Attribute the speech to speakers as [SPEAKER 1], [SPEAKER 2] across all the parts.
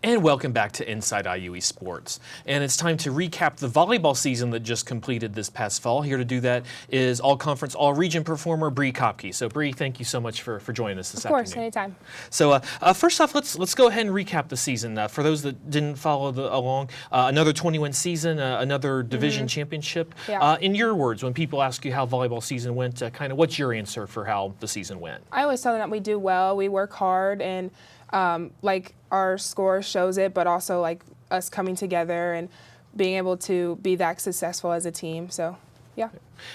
[SPEAKER 1] And welcome back to Inside IUE Sports. And it's time to recap the volleyball season that just completed this past fall. Here to do that is all-conference, all-region performer Bree Kopke. So Bree, thank you so much for joining us this afternoon.
[SPEAKER 2] Of course, anytime.
[SPEAKER 1] So first off, let's go ahead and recap the season. For those that didn't follow along, another 20-win season, another division championship.
[SPEAKER 2] Yeah.
[SPEAKER 1] In your words, when people ask you how volleyball season went, kind of what's your answer for how the season went?
[SPEAKER 2] I always tell them that we do well, we work hard, and like our score shows it, but also like us coming together and being able to be that successful as a team. So, yeah.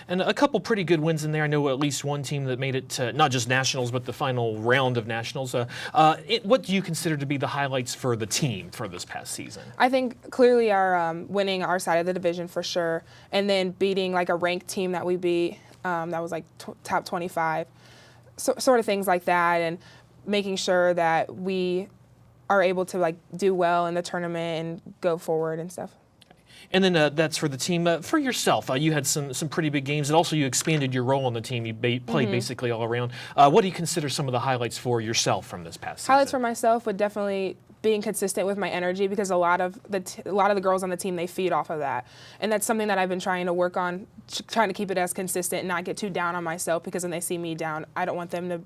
[SPEAKER 1] And a couple pretty good wins in there. I know at least one team that made it to not just nationals, but the final round of nationals. What do you consider to be the highlights for the team for this past season?
[SPEAKER 2] I think clearly our winning our side of the division for sure, and then beating like a ranked team that we beat that was like top 25, sort of things like that, and making sure that we are able to like do well in the tournament and go forward and stuff.
[SPEAKER 1] And then that's for the team. For yourself, you had some pretty big games, and also you expanded your role on the team. You played basically all around. What do you consider some of the highlights for yourself from this past season?
[SPEAKER 2] Highlights for myself would definitely being consistent with my energy, because a lot of the girls on the team, they feed off of that, and that's something that I've been trying to work on, trying to keep it as consistent and not get too down on myself, because when they see me down, I don't want them to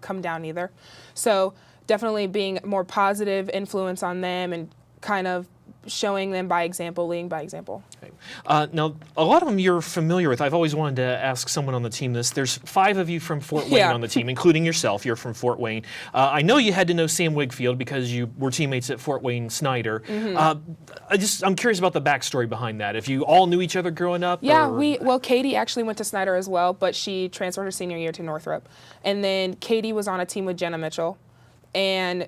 [SPEAKER 2] come down either. So definitely being more positive influence on them and kind of showing them by example, leading by example.
[SPEAKER 1] Okay. Now, a lot of them you're familiar with. I've always wanted to ask someone on the team this. There's 5 of you from Fort Wayne on the team, including yourself. You're from Fort Wayne. I know you had to know Sam Wigfield because you were teammates at Fort Wayne Snyder. I'm curious about the backstory behind that. If you all knew each other growing up?
[SPEAKER 2] Yeah, well, Katie actually went to Snyder as well, but she transferred her senior year to Northrop. And then Katie was on a team with Jenna Mitchell, and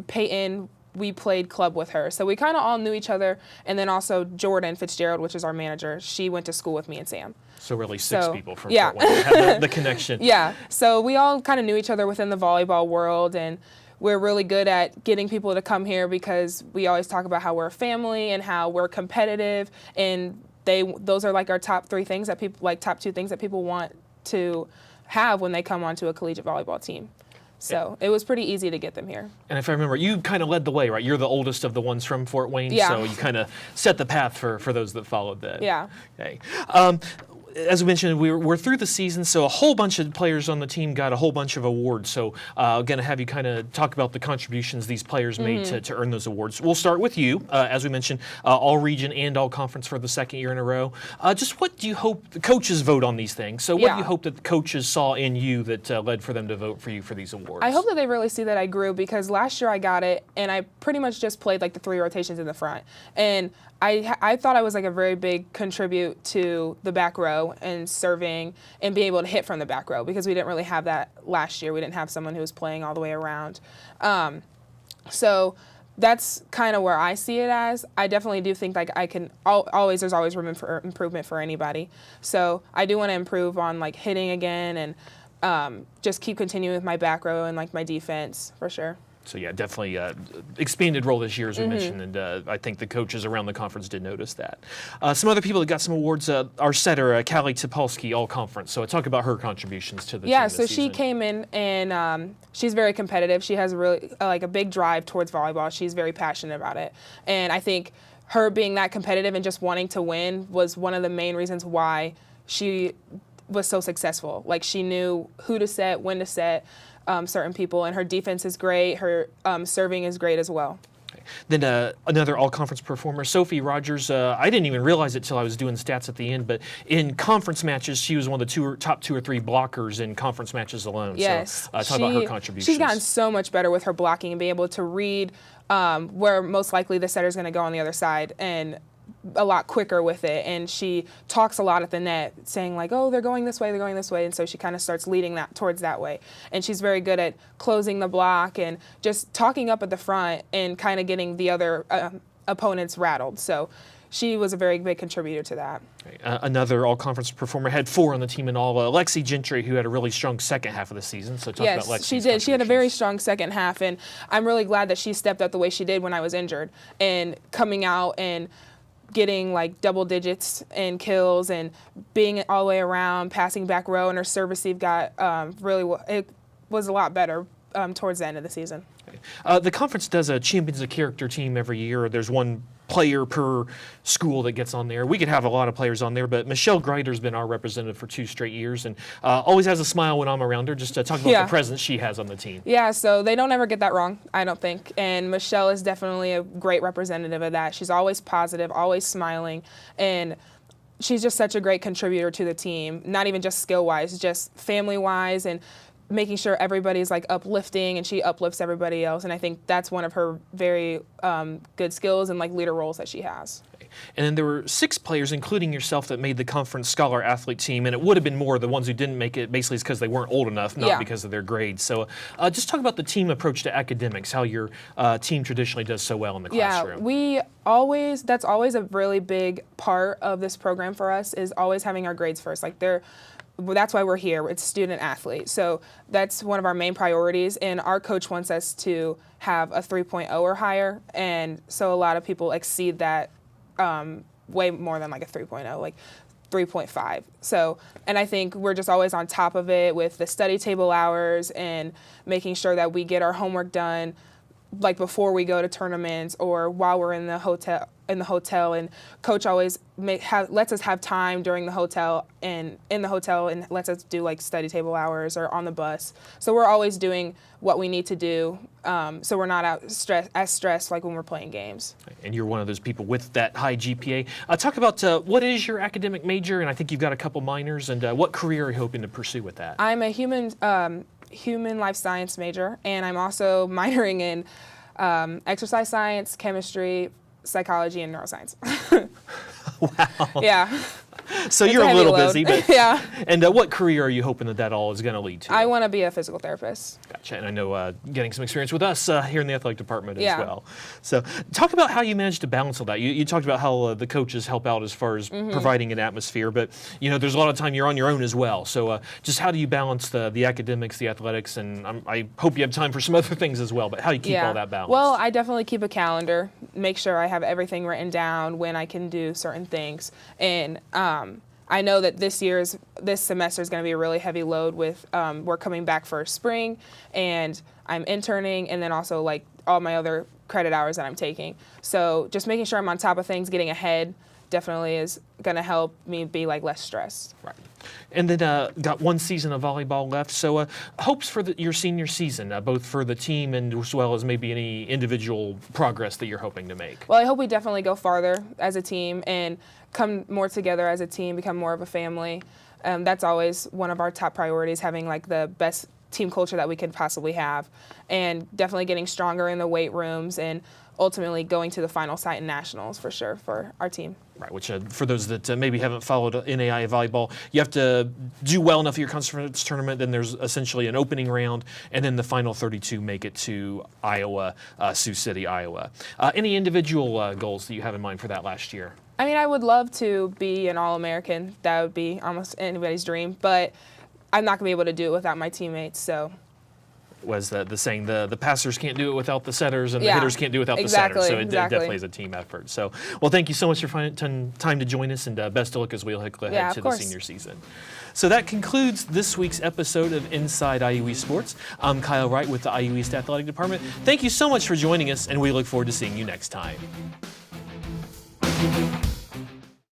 [SPEAKER 2] Peyton, we played club with her. So we kind of all knew each other. And then also Jordan Fitzgerald, which is our manager, she went to school with me and Sam.
[SPEAKER 1] So really 6 people from Fort Wayne have the connection.
[SPEAKER 2] Yeah, so we all kind of knew each other within the volleyball world, and we're really good at getting people to come here because we always talk about how we're a family and how we're competitive, and those are like our top 3 things that people, like top 2 things that people want to have when they come onto a collegiate volleyball team. So it was pretty easy to get them here.
[SPEAKER 1] And if I remember, you kind of led the way, right? You're the oldest of the ones from Fort Wayne,
[SPEAKER 2] yeah.
[SPEAKER 1] So you kind of set the path for those that followed that.
[SPEAKER 2] Yeah.
[SPEAKER 1] Okay. As we mentioned, we're through the season, so a whole bunch of players on the team got a whole bunch of awards. So I'm going to have you kind of talk about the contributions these players made to earn those awards. We'll start with you. As we mentioned, all-region and all-conference for the 2nd year in a row. Just what do you hope the coaches vote on these things? So what do you hope that the coaches saw in you that led for them to vote for you for these awards?
[SPEAKER 2] I hope that they really see that I grew, because last year I got it, and I pretty much just played like the 3 rotations in the front. And I thought I was like a very big contribute to the back row and serving and being able to hit from the back row, because we didn't really have that last year. We didn't have someone who was playing all the way around. So that's kind of where I see it as. I definitely do think like I can there's always room for improvement for anybody. So I do want to improve on like hitting again, and just keep continuing with my back row and like my defense for sure.
[SPEAKER 1] So yeah, definitely expanded role this year, as we mentioned, and I think the coaches around the conference did notice that. Some other people that got some awards, our setter, Callie Topolsky, all-conference. So talk about her contributions to the team this
[SPEAKER 2] so
[SPEAKER 1] season.
[SPEAKER 2] She came in, and she's very competitive. She has really like a big drive towards volleyball. She's very passionate about it, and I think her being that competitive and just wanting to win was one of the main reasons why she was so successful. Like, she knew who to set, when to set certain people, and her defense is great. Her serving is great as well.
[SPEAKER 1] Okay. Then another all-conference performer, Sophie Rogers. I didn't even realize it till I was doing stats at the end, but in conference matches, she was one of the top 2 or 3 blockers in conference matches alone.
[SPEAKER 2] Yes.
[SPEAKER 1] So talk about her contributions.
[SPEAKER 2] She's gotten so much better with her blocking and being able to read where most likely the setter's going to go on the other side, and a lot quicker with it. And she talks a lot at the net, saying like, oh, they're going this way, and so she kind of starts leading that towards that way. And she's very good at closing the block and just talking up at the front and kind of getting the other opponents rattled. So she was a very big contributor to that.
[SPEAKER 1] Another all-conference performer, had 4 on the team in all. Lexi Gentry, who had a really strong second half of the season. So talk about Lexi's
[SPEAKER 2] she did. She had a very strong second half, and I'm really glad that she stepped up the way she did when I was injured, and coming out and getting like double digits in kills and being all the way around, passing back row, and her serve receive got it was a lot better towards the end of the season.
[SPEAKER 1] The conference does a Champions of Character team every year. There's one player per school that gets on there. We could have a lot of players on there, but Michelle Greider's been our representative for 2 straight years and always has a smile when I'm around her, just to talk about the presence she has on the team.
[SPEAKER 2] Yeah, so they don't ever get that wrong, I don't think. And Michelle is definitely a great representative of that. She's always positive, always smiling, and she's just such a great contributor to the team, not even just skill-wise, just family-wise, and making sure everybody's like uplifting, and she uplifts everybody else. And I think that's one of her very good skills and like leader roles that she has.
[SPEAKER 1] And then there were 6 players, including yourself, that made the conference scholar athlete team, and it would have been more. The ones who didn't make it basically is because they weren't old enough, not because of their grades. So just talk about the team approach to academics, how your team traditionally does so well in the classroom.
[SPEAKER 2] Yeah, that's always a really big part of this program for us, is always having our grades first. Like that's why we're here. It's student athlete. So that's one of our main priorities. And our coach wants us to have a 3.0 or higher. And so a lot of people exceed that way more than like a 3.0, like 3.5. So, and I think we're just always on top of it with the study table hours and making sure that we get our homework done, like before we go to tournaments or while we're in the hotel. And coach always lets us have time during the hotel and in the hotel, and lets us do like study table hours or on the bus. So we're always doing what we need to do, so we're not as stressed like when we're playing games.
[SPEAKER 1] And you're one of those people with that high GPA. Talk about what is your academic major, and I think you've got a couple minors, and what career are you hoping to pursue with that?
[SPEAKER 2] I'm a human life science major, and I'm also minoring in exercise science, chemistry, psychology, and neuroscience.
[SPEAKER 1] Wow.
[SPEAKER 2] Yeah.
[SPEAKER 1] So you're a little busy, but
[SPEAKER 2] yeah.
[SPEAKER 1] And what career are you hoping that all is going to lead to?
[SPEAKER 2] I want to be a physical therapist.
[SPEAKER 1] Gotcha. And I know getting some experience with us here in the athletic department as well. So talk about how you managed to balance all that. You talked about how the coaches help out as far as providing an atmosphere, but there's a lot of time you're on your own as well. So just how do you balance the academics, the athletics, and I hope you have time for some other things as well, but how do you keep all that balance?
[SPEAKER 2] Well, I definitely keep a calendar, make sure I have everything written down when I can do certain things. And I know that this semester is going to be a really heavy load with we're coming back for spring, and I'm interning, and then also like all my other credit hours that I'm taking. So just making sure I'm on top of things, getting ahead, definitely is going to help me be like less stressed.
[SPEAKER 1] Right. And then got one season of volleyball left. So hopes for your senior season, both for the team and as well as maybe any individual progress that you're hoping to make.
[SPEAKER 2] Well, I hope we definitely go farther as a team and come more together as a team, become more of a family. That's always one of our top priorities, having like the best team culture that we could possibly have, and definitely getting stronger in the weight rooms, and ultimately going to the final site in nationals for sure for our team.
[SPEAKER 1] Right, which for those that maybe haven't followed NAIA volleyball, you have to do well enough at your conference tournament, then there's essentially an opening round, and then the final 32 make it to Iowa, Sioux City, Iowa. Any individual goals that you have in mind for that last year?
[SPEAKER 2] I mean, I would love to be an All-American. That would be almost anybody's dream, but I'm not going to be able to do it without my teammates, so.
[SPEAKER 1] Was the saying, the passers can't do it without the setters, and the hitters can't do it without the setters. So it definitely is a team effort. So, well, thank you so much for finding time to join us, and best of luck as we look ahead to the senior season. So that concludes this week's episode of Inside IU East Sports. I'm Kyle Wright with the IU East Athletic Department. Thank you so much for joining us, and we look forward to seeing you next time.